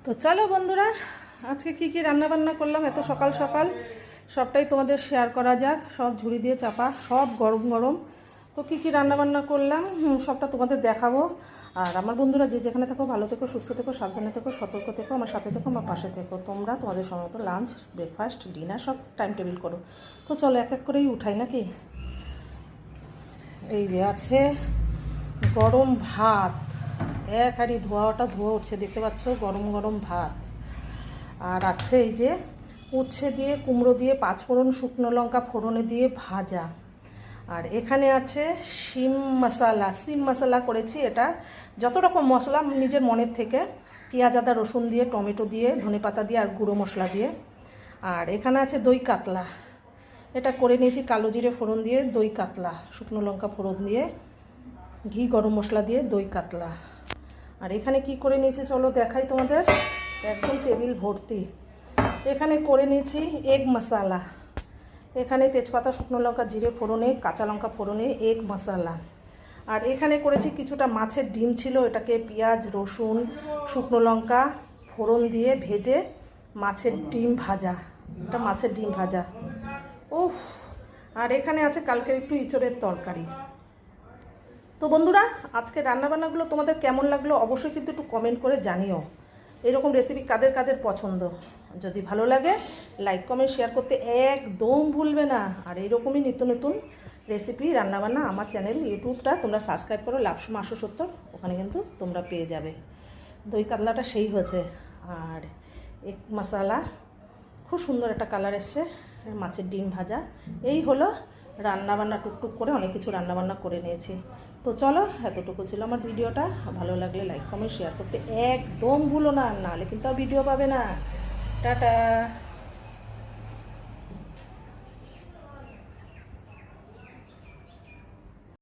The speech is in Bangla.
তো চলো বন্ধুরা, আজকে কি কি রান্না বান্না করলাম এত সকাল সকাল সবটাই তোমাদের শেয়ার করা যাক। সব ঝুড়ি দিয়ে চাপা, সব গরম গরম। তো কি কি রান্না বান্না করলাম সবটা তোমাদের দেখাবো। আর আমার বন্ধুরা যে যেখানে থাকো ভালো থেকো, সুস্থ থেকো, সাবধানে থেকো, সতর্ক থেকো, আমার সাথে থেকো, আমার পাশে থেকো। তোমরা তোমাদের সময় মতো লাঞ্চ, ব্রেকফাস্ট, ডিনার সব টাইম টেবিল করো। তো চলো এক এক করেই উঠাই নাকি। এই যে আছে গরম ভাত, এক হাঁড়ি ধোয়া উঠছে, দেখতে পাচ্ছ গরম গরম ভাত। আর আছে এই যে উচ্ছে দিয়ে, কুমড়ো দিয়ে, পাঁচফোড়ন, শুকনো লঙ্কা ফোড়নে দিয়ে ভাজা। আর এখানে আছে শিম মশলা করেছি। এটা যত রকম মশলা নিজের মনের থেকে, পেঁয়াজ আদা রসুন দিয়ে, টমেটো দিয়ে, ধনেপাতা দিয়ে আর গুঁড়ো মশলা দিয়ে। আর এখানে আছে দই কাতলা, এটা করে নিয়েছি কালো জিরে ফোড়ন দিয়ে, দই কাতলা, শুকনো লঙ্কা ফোড়ন দিয়ে, ঘি গরম মশলা দিয়ে দই কাতলা। আর এখানে কি করে নিয়েছি চলো দেখাই তোমাদের, একদম টেবিল ভর্তি। এখানে করে নিয়েছি এগ মশলা, এখানে তেজপাতা, শুকনো লঙ্কা, জিরে ফোড়নে, কাঁচা লঙ্কা ফোড়নে এগ মশলা। আর এখানে করেছি কিছুটা মাছের ডিম ছিল, এটাকে পেঁয়াজ রসুন শুকনো লঙ্কা ফোড়ন দিয়ে ভেজে মাছের ডিম ভাজা, এটা মাছের ডিম ভাজা। উফ! আর এখানে আছে কালকের একটু ইঁচড়ের তরকারি। তো বন্ধুরা, আজকে রান্নাবান্নাগুলো তোমাদের কেমন লাগলো অবশ্যই কিন্তু একটু কমেন্ট করে জানিও। এরকম রেসিপি কাদের কাদের পছন্দ, যদি ভালো লাগে লাইক কমেন্ট শেয়ার করতে একদম ভুলবে না। আর এইরকমই নিত্য নতুন রেসিপি রান্নাবান্না আমার চ্যানেল ইউটিউবটা তোমরা সাবস্ক্রাইব করো, লাভসমা 870, ওখানে কিন্তু তোমরা পেয়ে যাবে। দই কাতলাটা সেই হয়েছে। আর এক মশলা খুব সুন্দর একটা কালার এসছে, মাছের ডিম ভাজা। এই হলো রান্নাবান্না, টুকটুক করে অনেক কিছু রান্নাবান্না করে নিয়েছি। তো চলো, এতটুকু ছিল আমার ভিডিওটা। ভালো লাগলে লাইক কমেন্ট শেয়ার করতে একদম ভুলো না, নাহলে কিন্তু আর ভিডিও পাবে না। টাটা।